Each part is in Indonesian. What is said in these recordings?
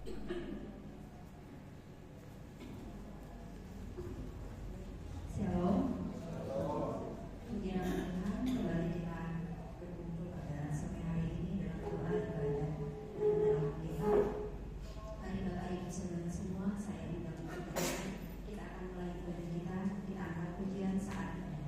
Shalom. Puji nama Tuhan, kembali kita berkumpul pada sore hari ini dalam doa ibadah dan dalam Alkitab. Mari Bapak Ibu Saudara semua, saya undang kita akan mulai ibadah kita angkat pujian saat ini.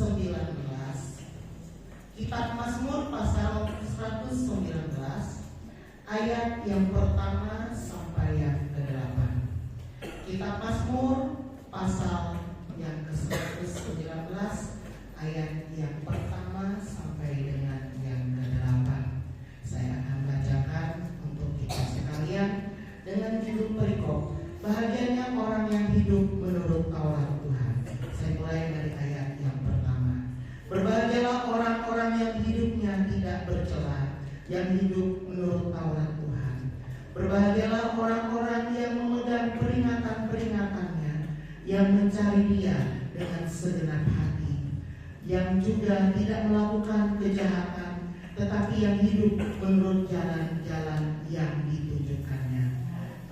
119. Kitab Mazmur pasal 119 ayat yang pertama sampai yang ke-8. Kitab Mazmur pasal yang ke-119 ayat yang pertama sampai dengan yang ke-8. Saya akan bacakan untuk kita sekalian dengan judul perikop, bahagianya orang yang hidup menurut Taurat Tuhan. Saya mulai dari ayat yang pertama. Berbahagialah orang-orang yang hidupnya tidak bercela, yang hidup menurut Taurat Tuhan. Berbahagialah orang-orang yang memegang peringatan-peringatannya, yang mencari Dia dengan segenap hati, yang juga tidak melakukan kejahatan, tetapi yang hidup menurut jalan-jalan yang ditunjukkannya.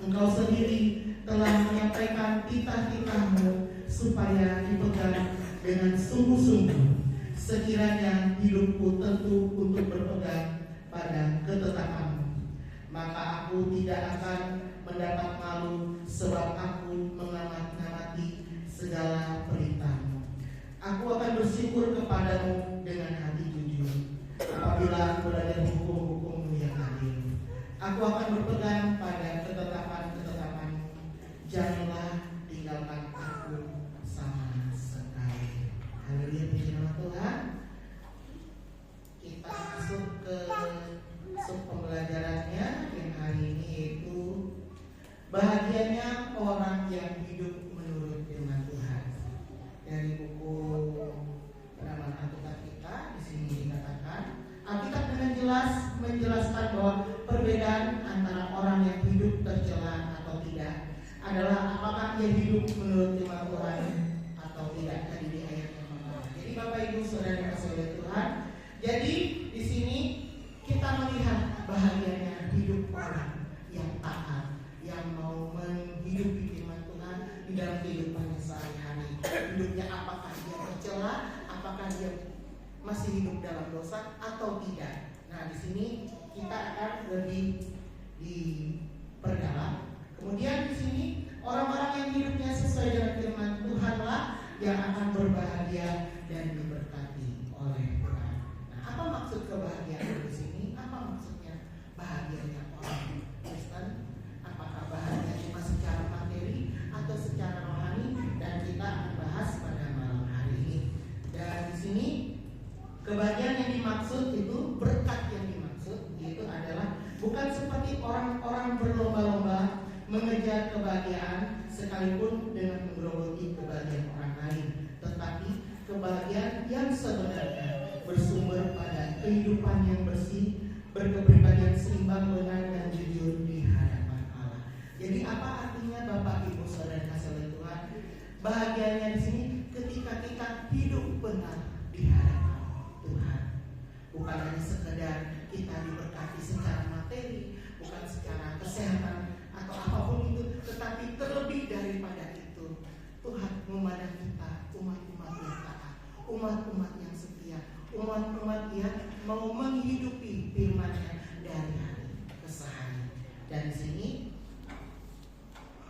Engkau sendiri telah menyampaikan titah-titahmu supaya dipegang dengan sungguh-sungguh. Sekiranya hidupku tentu untuk berpegang pada ketetapanmu, maka aku tidak akan mendapat malu, sebab aku mengamati segala perintahmu. Aku akan bersyukur kepadamu dengan hati jujur, apabila aku belajar hukum-hukummu yang adil. Aku akan berpegang pada ketetapan-ketetapanmu. Janganlah tinggalkan aku sama sekali. Haleluya, puji nama Tuhan. Kita masuk ke sub pembelajarannya yang hari ini, yaitu bahagianya orang yang hidup menurut firman Tuhan. Dari buku Penamaan Alkitab kita, di sini dikatakan Alkitab dengan jelas menjelaskan bahwa perbedaan antara orang yang hidup tercela atau tidak adalah apakah dia hidup menurut firman Tuhan atau tidak. Tadi di ayat yang pertama. Jadi Bapak Ibu Saudara kasih Tuhan, jadi di sini kita melihat bahagianya hidup orang yang taat, yang mau menghidupi firman Tuhan di dalam kehidupannya sehari-hari. Hidupnya apakah dia tercela, apakah dia masih hidup dalam dosa atau tidak. Nah, di sini kita akan lebih diperdalam. Kemudian di sini orang-orang yang hidupnya sesuai dengan firman Tuhanlah yang akan berbahagia dan diberkati oleh Tuhan. Nah, apa maksud kebahagiaan di sini? Apa maksudnya bahagianya orang Kristen? Apakah bahagia cuma secara materi atau secara rohani? Dan kita akan bahas pada malam hari ini. Dan di sini kebahagiaan yang dimaksud itu, berkat yang dimaksud itu adalah bukan seperti orang-orang berlomba-lomba mengejar kebahagiaan sekalipun dengan menggerogoti kebahagiaan orang lain, tetapi kebahagiaan yang sebenarnya bersumber pada kehidupan yang bersih, berkepribadian seimbang, benar dan jujur di hadapan Allah. Jadi apa artinya Bapak Ibu Saudara kasih Tuhan? Bahagianya di sini ketika kita hidup benar di hadapan Tuhan. Bukan hanya sekedar kita diberkati secara materi, bukan secara kesehatan atau apapun itu, tetapi terlebih daripada itu, Tuhan memandang kita umat-umat yang taat, umat-umat yang setia, umat-umat yang mau menghidupi firman-Nya dari hari ke hari. Dan di sini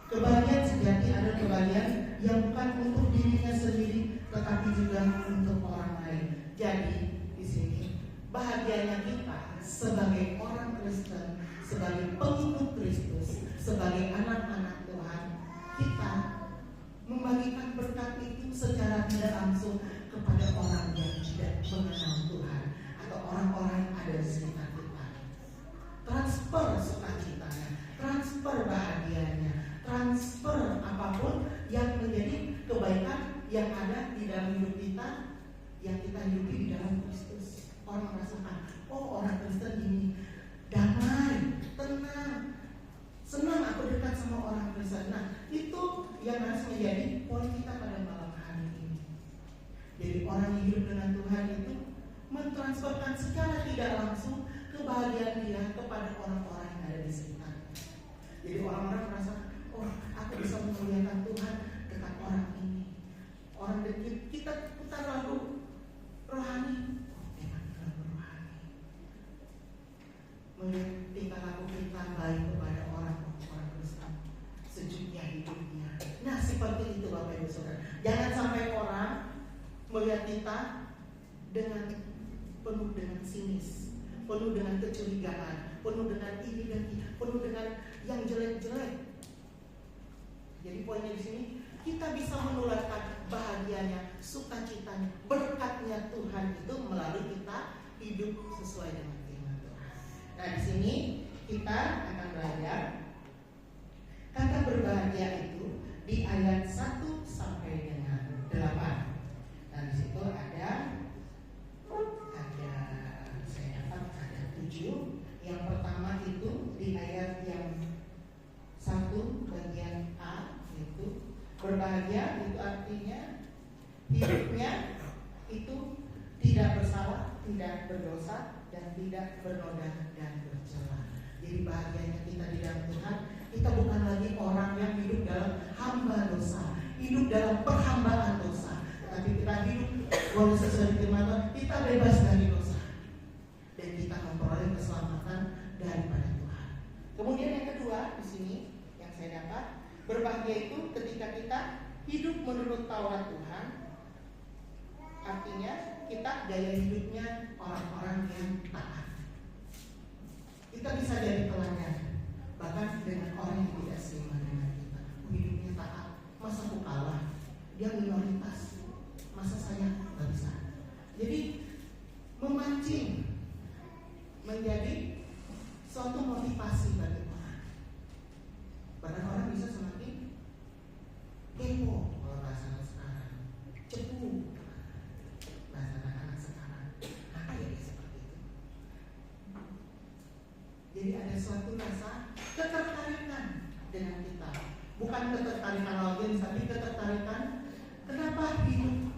kebahagiaan sejati adalah kebahagiaan yang bukan untuk dirinya sendiri, tetapi juga untuk orang lain. Jadi di sini bahagianya kita sebagai orang Kristen, sebagai pengikut Kristus, sebagai anak-anak Tuhan, kita membagikan berkat itu secara tidak langsung kepada orang yang tidak mengenal Tuhan atau orang-orang yang ada di sekitar kita. Transfer sukacitanya, transfer bahagianya, transfer apapun yang menjadi kebaikan yang ada di dalam hidup kita, yang kita hidupi di dalam Kristus. Orang merasakan, oh orang Kristen ini damai, tenang, senang aku dekat sama orang Kristen. Nah, itu yang harus menjadi poin kita pada malam hari ini. Jadi orang yang hidup dengan Tuhan itu mentransferkan secara tidak langsung kebahagiaan dia kepada orang-orang yang ada di sekitar. Jadi orang-orang merasa, oh aku bisa memuliakan Tuhan dekat orang ini. Orang dekat kita putar lagu rohani, melihat tingkah laku kita baik kepada orang-orang Kristen, sejuknya hidupnya. Nah seperti itu Bapak Ibu Saudara. Jangan sampai orang melihat kita penuh dengan sinis, penuh dengan kecurigaan, penuh dengan ini dan itu, penuh dengan yang jelek-jelek. Jadi poinnya di sini, kita bisa menularkan bahagianya, sukacitanya, berkatnya Tuhan itu melalui kita hidup sesuai dengan firman Tuhan. Nah, di sini kita akan belajar kata berbahagia itu di ayat 1 sampai dengan 8. Nah, di situ ada saya dapat ada 7. Yang pertama itu di ayat yang 1 bagian A, itu berbahagia itu artinya hidupnya itu tidak bersalah, tidak berdosa, dan tidak bernoda dan bercela. Jadi bahagianya kita di dalam Tuhan, kita bukan lagi orang yang hidup dalam hamba dosa, hidup dalam perhambaan dosa, tapi kita hidup boleh sesuai firman Tuhan, kita bebas dari dosa dan kita memperoleh keselamatan daripada Tuhan. Kemudian yang kedua di sini yang saya dapat, berbahagia itu ketika kita hidup menurut Taurat Tuhan. Artinya kita gaya hidupnya orang-orang yang taat. Kita bisa jadi teladan bahkan dengan orang yang tidak seiman dengan kita. Hidupnya taat, masa aku kalah? Dia minoritas, masa saya nggak bisa? Jadi memancing menjadi suatu motivasi bagi orang. Bahkan orang bisa semakin kepo, kalau bahasa sekarang, cepu, bahasa anak-anak sekarang. Apa ya seperti itu? Jadi ada suatu rasa ketertarikan dengan kita, bukan ketertarikan audiens, tapi ketertarikan. Kenapa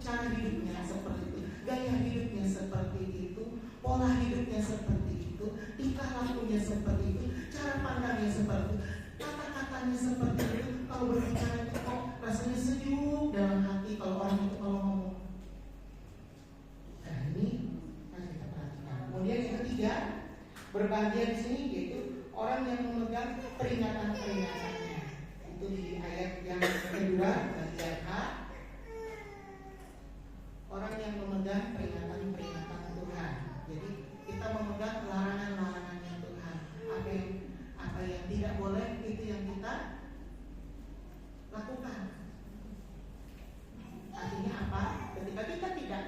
cara hidupnya seperti itu, gaya hidupnya seperti itu, pola hidupnya seperti itu, tingkah lakunya seperti itu, cara pandangnya seperti itu, kata-katanya seperti itu. Kalau berbicara itu kok rasanya sejuk dalam hati kalau orang itu kalau ngomong. Nah, ini harus kita perhatikan. Kemudian yang ketiga, berbahagia di sini yaitu orang yang memegang peringatan-peringatannya. Itu di ayat yang kedua bagian A. Orang yang memegang peringatan-peringatan Tuhan. Jadi kita memegang larangan-larangannya Tuhan. Apa yang tidak boleh itu yang kita lakukan. Artinya apa? Ketika kita tidak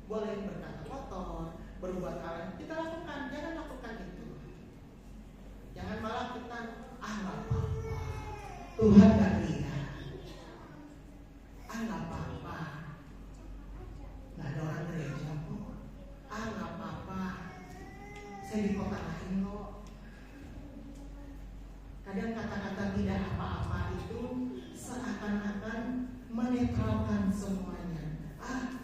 boleh berkata kotor, berbuat hal, kita lakukan. Jangan lakukan itu. Jangan malah kita nggak apa-apa, Tuhan nggak lihat, nggak apa-apa, nggak ada orang gereja kok, nggak apa-apa, saya di kota lain kok. Kadang kata-kata tidak apa-apa itu seakan-akan menetralkan semuanya.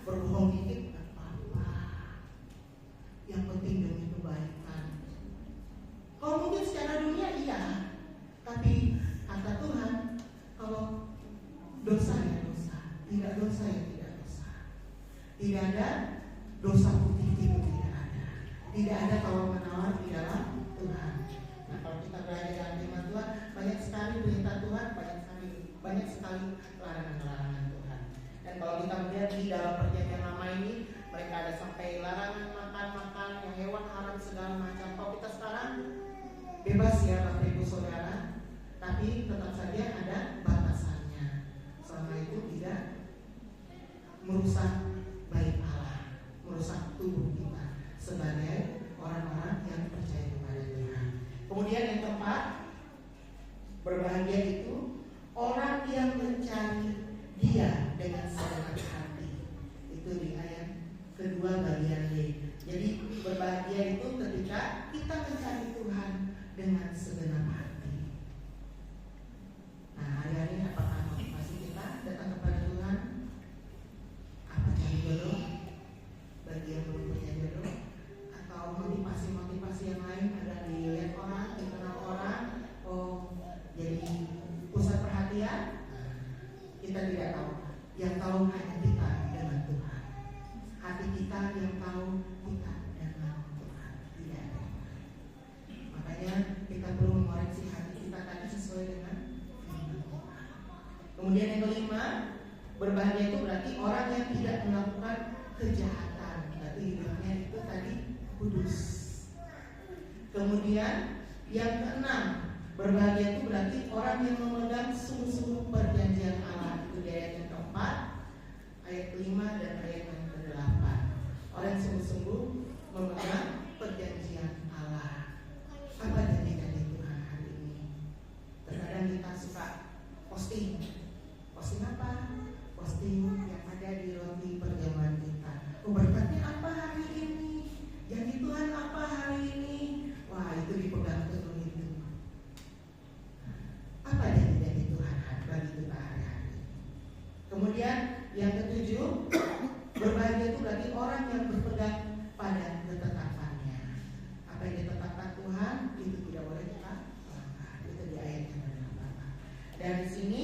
Berbohong dikit nggak apa-apa, yang penting demi kebaikan. Kalau mungkin secara dunia iya, tapi kata Tuhan, kalau dosa ya dosa, tidak dosa ya tidak dosa. Tidak ada dosa putih itu tidak ada. Tidak ada tawar menawar di dalam Tuhan. Nah, kalau kita belajar dalam firman Tuhan, banyak sekali perintah Tuhan, banyak sekali larangan-larangan Tuhan. Dan kalau kita melihat di dalam perjanjian lama ini, mereka ada sampai larangan makan yang hewan haram segala macam. Kalau kita sekarang bebas ya Bapak Ibu Saudara, tapi tetap saja ada batasannya. Selama itu tidak merusak baik Allah, merusak tubuh kita sebagai orang-orang yang percaya kepada Tuhan. Kemudian yang keempat, berbahagia itu orang yang mencari Dia dengan segenap hati. Itu di ayat kedua bagian D. Jadi berbahagia itu ketika kita mencari Tuhan dengan segenap hati. Nah, hari-hari apakah motivasi kita datang kepada Tuhan? Apa cari jodoh? Bagi yang belum punya jodoh, atau motivasi-motivasi yang lain ada dilihat orang, dikenal orang, jadi pusat perhatian. Kita tidak tahu. Yang tahu hanya kita dengan Tuhan. Hati kita yang tahu kita dengan Tuhan. Tidak ada. Makanya kita perlu mengoreksi hati kita tadi sesuai dengan firman Tuhan. Kemudian yang kelima, berbahagia itu berarti orang yang tidak melakukan kejahatan. Berarti Kemudian yang keenam, berbahagia itu berarti orang yang memegang sungguh-sungguh perjanjian Allah. Itu di ayat yang keempat, ayat kelima dan ayat yang ke-8. Orang yang sungguh-sungguh memegang perjanjian Allah. Apa janji dari Tuhan hari ini? Terkadang kita suka posting apa? Posting yang ada di roti perjamuan kita. Berkatnya apa hari ini? Janji Tuhan apa hari ini? Wah, itu dipegang terus itu. Apa janji Tuhan bagi kita hari-hari? Kemudian yang ketujuh, berbahagia itu berarti orang yang berpegang pada ketetapannya. Apa yang ditetapkan Tuhan itu tidak boleh kita langgar. Itu di ayat yang ke-8. Dan di sini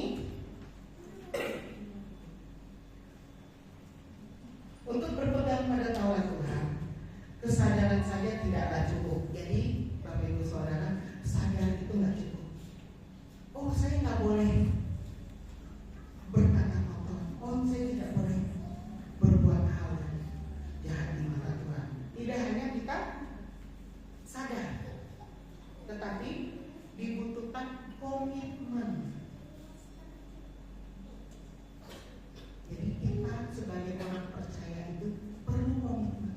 untuk berpegang pada Taurat Tuhan, kesadaran saja tidaklah cukup. Jadi Bapak Ibu Saudara, sadar itu nggak cukup. Oh, saya nggak boleh berkata kotor. Oh, saya tidak boleh berbuat hal jahat di mata Tuhan. Tidak hanya kita sadar, tetapi dibutuhkan komitmen. Jadi kita sebagai orang percaya itu perlu komitmen.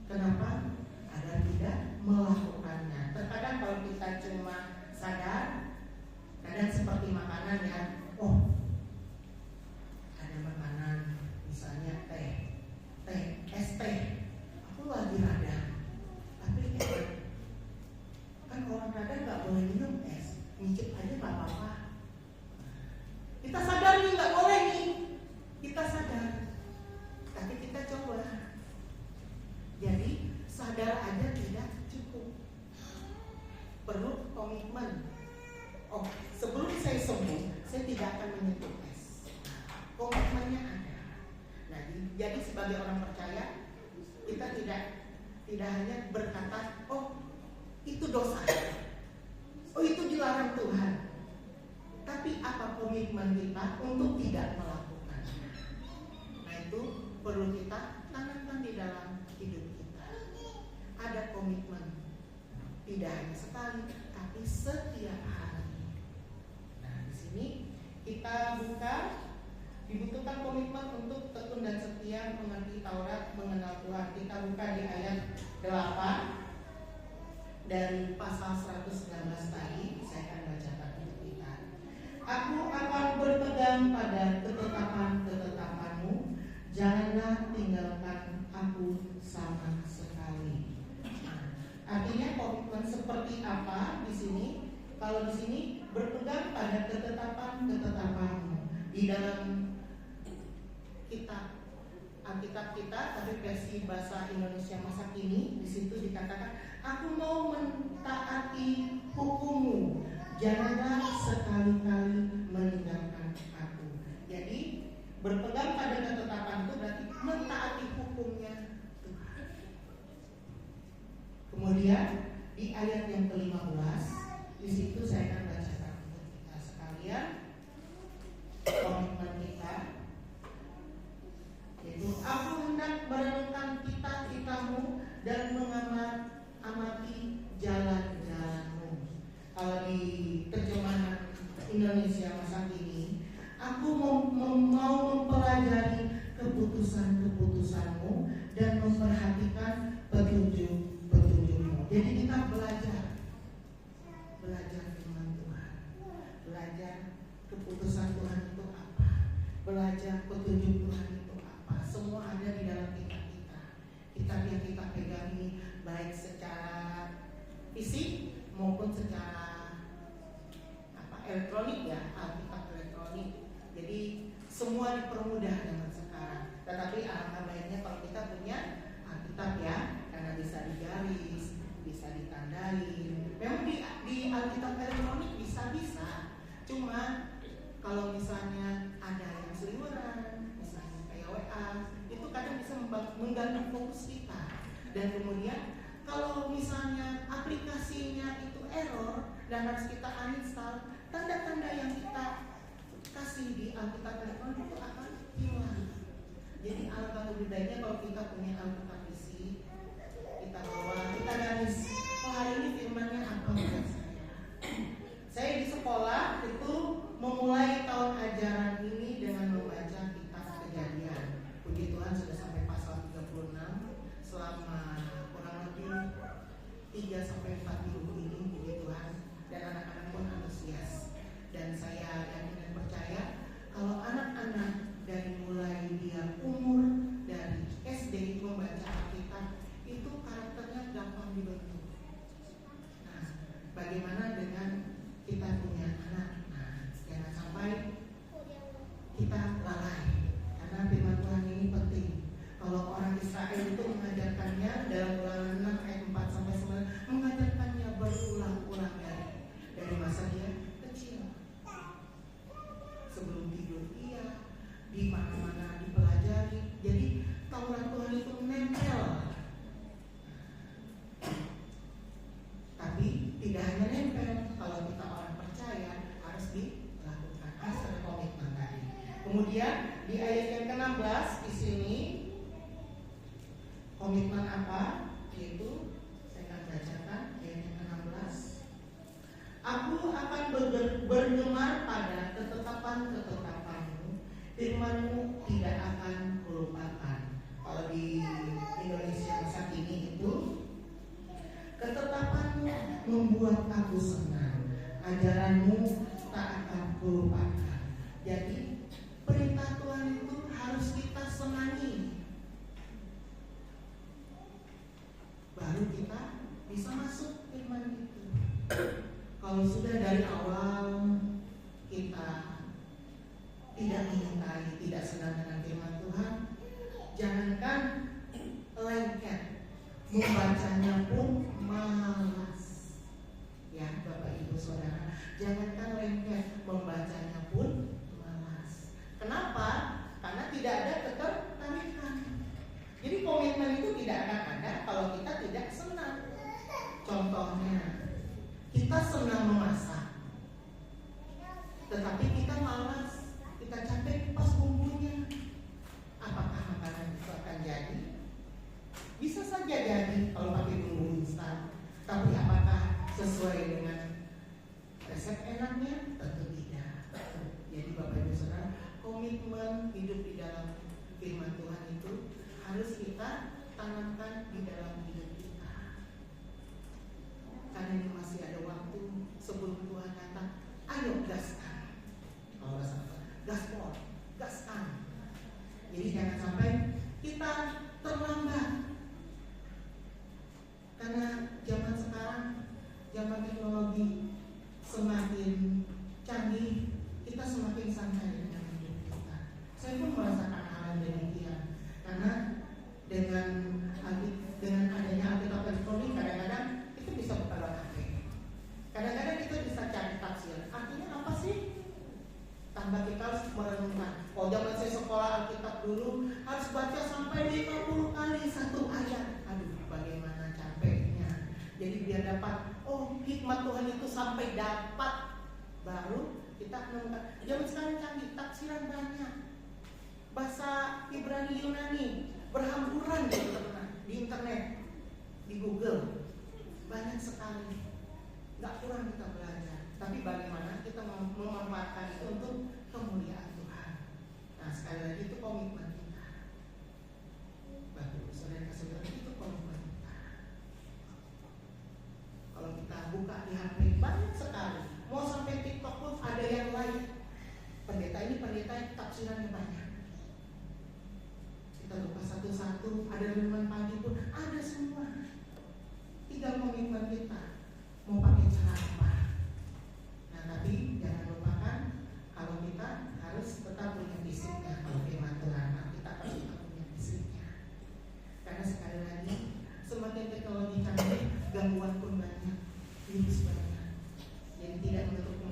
Kenapa? Agar tidak melakukannya. Terkadang kalau kita cuma sadar, kadang seperti makanan ya. Oh, ada makanan, misalnya teh, es teh. Aku lagi radang, tapi kan orang radang nggak boleh minum es, ngicip aja nggak apa-apa. Kita sadar nih nggak boleh nih, kita sadar, tapi kita coba. Jadi sadar aja tidak cukup, perlu komitmen. Oh, sebelum saya sembuh, saya tidak akan menyentuh es. Komitmennya ada. Nah, jadi sebagai orang percaya, kita tidak hanya berkata, oh itu dosa, oh itu dilarang Tuhan. Tapi apa komitmen kita untuk tidak melakukannya? Nah, itu perlu kita tanamkan di dalam hidup kita. Ada komitmen, tidak hanya sekali, tapi setiap hari. Nah, di sini kita dibutuhkan komitmen untuk tekun dan setia mengerti Taurat, mengenal Tuhan. Kita buka di ayat 8 dari pasal 119 tadi. Saya akan bacakan untuk kita. Aku akan berpegang pada ketetapan-ketetapanmu, janganlah tinggalkan aku sama sekali. Artinya komitmen seperti apa di sini? Kalau di sini berpegang pada ketetapan-ketetapanmu. Di dalam kitab Alkitab kita, tapi versi bahasa Indonesia masa kini, di situ dikatakan, aku mau mentaati hukummu, janganlah sekali-kali meninggalkan aku. Jadi berpegang pada ketetapan itu berarti mentaati hukumnya Tuhan. Kemudian di ayat yang ke-15, di situ saya akan bacakan untuk kita sekalian komitmen kita, yaitu aku hendak merenungkan cita-citamu dan mengamati jalan-jalanmu. Kalau di terjemahan Indonesia masa kini, aku mau mempelajari keputusan-keputusanmu dan memperhatikan petunjuk-petunjukmu. Jadi kita belajar firman Tuhan, belajar keputusan Tuhan itu apa, belajar petunjuk Tuhan itu apa. Semua ada di dalam kitab kita. Kitab yang kita pegang ini baik secara fisik maupun secara elektronik ya, Alkitab elektronik. Jadi semua dipermudah dengan sekarang. Tetapi alangkah baiknya kalau kita punya Alkitab ya, karena bisa digaris, bisa ditandai. Memang di Alkitab elektronik bisa. Cuma kalau misalnya ada yang seliweran, misalnya kayak WA, itu kadang bisa mengganggu fokus kita. Dan kemudian kalau misalnya aplikasinya itu error dan harus kita uninstall, tanda-tanda yang kita kasih di Alkitab elektronik itu akan hilang. Jadi alangkah lebih baiknya kalau kita punya Alkitab fisik, kita bawa, kita garis. Oh PKI itu mengajarkannya dalam Ulangan 6 ayat 4 sampai 9, mengajarkannya berulang-ulang dari masa dia kecil. Sebelum tidur iya, di mana-mana dipelajari. Jadi Taurat Tuhan itu nempel. Tapi tidak hanya nempel, kalau kita orang percaya harus dilakukan, harus ada komitmen tadi. Kemudian di ayat yang ke-16 di sini komitmen apa? Yaitu saya akan bacakan ayat yang ke-16. Aku akan bergemar pada ketetapan-ketetapanmu, firman-mu tidak akan kulupakan. Kalau di Indonesia saat ini itu, ketetapanmu membuat aku senang, ajaranmu tak akan kulupakan. Jadi perintah Tuhan itu harus kita senangi, baru kita bisa masuk firman itu. Kalau sudah dari awal kita tidak menyukai, tidak senang dengan firman Tuhan, jangankan lengket, membacanya pun malas. Ya Bapak Ibu Saudara, jangankan lengket, membacanya pun malas. Kenapa? Karena tidak ada ketertarikan. Jadi komitmen itu tidak akan ada kalau kita tidak senang. Contohnya, kita senang memasak, tetapi kita malas, kita capek pas bumbunya. Apakah makanan itu akan jadi? Bisa saja jadi kalau pakai bumbu instan, tapi apakah sesuai dengan resep enaknya? Tentu tidak. Jadi Bapak Ibu Saudara, komitmen hidup di dalam firman Tuhan itu harus kita tanamkan di dalam hidup kita. Karena ini masih ada waktu sebelum Tuhan datang. Ayo gaskan. Kalau gaspol, gaskan. Jadi jangan sampai kita terlambat. Karena zaman sekarang, zaman teknologi semakin canggih, kita semakin santai dengan hidup kita. Saya pun merasakan hal yang demikian. Karena dengan adanya Alkitab elektronik, kadang-kadang kita bisa buka lewat HP. Kadang-kadang kita bisa cari tafsir. Artinya apa sih? Tambah kita harus merenungkan. Kalau zaman saya sekolah Alkitab dulu harus baca sampai 50 kali satu ayat. Aduh, bagaimana capeknya. Jadi biar dapat, oh hikmat Tuhan itu sampai dapat, baru kita menemukan. Zaman sekarang canggih, tafsiran banyak. Bahasa Ibrani Yunani berhamburan di internet, di Google, banyak sekali. Gak kurang kita belajar. Tapi bagaimana kita memanfaatkan itu untuk kemuliaan Tuhan. Nah sekali lagi itu komitmen kita. Bapak Ibu Saudara kasih bilang itu komitmen kita. Kalau kita buka di HP banyak sekali. Mau sampai TikTok pun ada yang lain. Pendeta ini tafsirannya banyak. Kita buka satu-satu, ada renungan pagi pun ada semua. Tinggal komitmen kita.